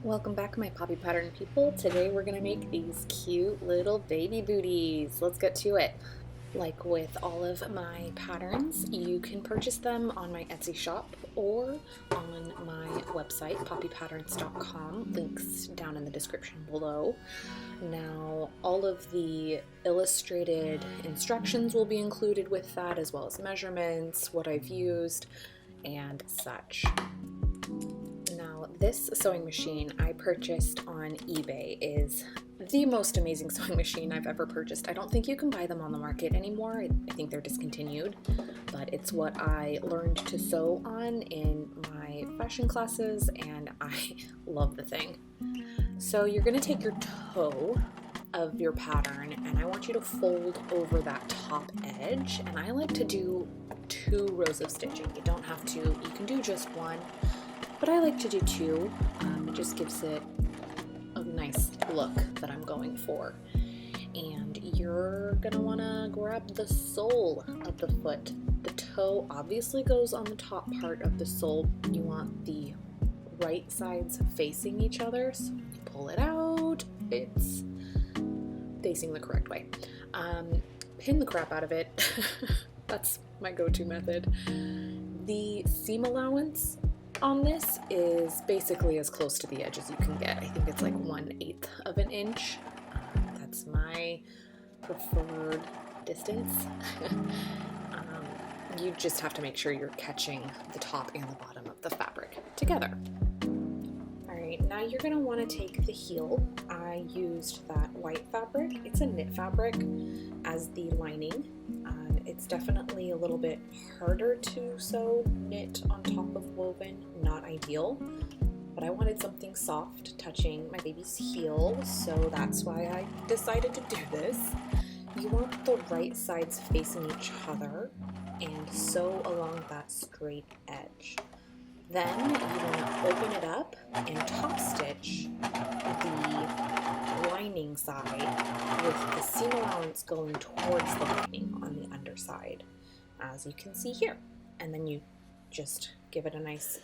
Welcome back, my Poppy Pattern people. Today we're going to make these cute little baby booties. Let's get to it. Like with all of my patterns, you can purchase them on my Etsy shop or on my website, PoppyPatterns.com. Links down in the description below. Now, all of the illustrated instructions will be included with that, as well as measurements, what I've used, and such. Now, this sewing machine I purchased on eBay is the most amazing sewing machine I've ever purchased. I don't think you can buy them on the market anymore. I think they're discontinued, but it's what I learned to sew on in my fashion classes, and I love the thing. So you're going to take your toe of your pattern, and I want you to fold over that top edge, and I like to do 2 rows of stitching. You don't have to, you can do just 1. But I like to do 2, it just gives it a nice look that I'm going for. And you're gonna wanna grab the sole of the foot. The toe obviously goes on the top part of the sole. You want the right sides facing each other, so when you pull it out, it's facing the correct way. Pin the crap out of it. That's my go-to method. The seam allowance on this is basically as close to the edge as you can get. I think it's like 1/8 of an inch. That's my preferred distance. You just have to make sure you're catching the top and the bottom of the fabric together. Alright, now you're going to want to take the heel. I used that white fabric. It's a knit fabric as the lining. It's definitely a little bit harder to sew knit on top of woven, not ideal, but I wanted something soft touching my baby's heel, so that's why I decided to do this. You want the right sides facing each other and sew along that straight edge. Then you want to open it up and top stitch the lining side with the seam allowance going towards the lining on the underside, as you can see here. And then you just give it a nice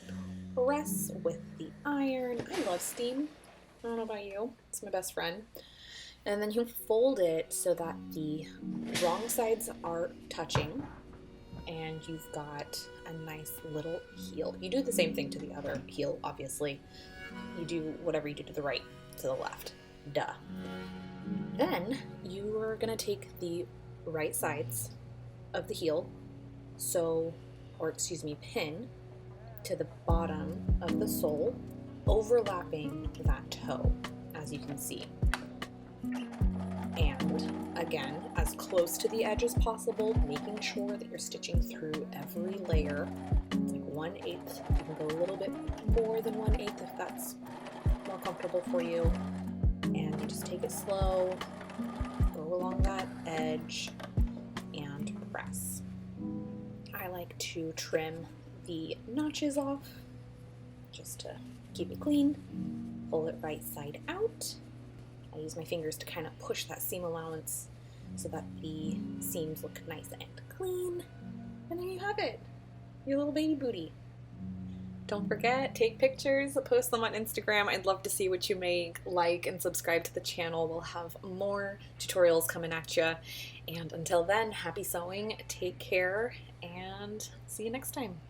press with the iron. I love steam. I don't know about you. It's my best friend. And then you fold it so that the wrong sides are touching, and you've got a nice little heel. You do the same thing to the other heel, obviously. You do whatever you do to the right, to the left. Duh. Then you are going to take the right sides of the heel, pin to the bottom of the sole, overlapping that toe, as you can see. And again, as close to the edge as possible, making sure that you're stitching through every layer. It's like 1/8. You can go a little bit more than 1/8 if that's more comfortable for you. And you just take it slow, go along that edge, and press. I like to trim the notches off just to keep it clean. Pull it right side out. I use my fingers to kind of push that seam allowance so that the seams look nice and clean. And there you have it, your little baby booty. Don't forget, take pictures, post them on Instagram. I'd love to see what you make. Like and subscribe to the channel. We'll have more tutorials coming at you. And until then, happy sewing, take care, and see you next time.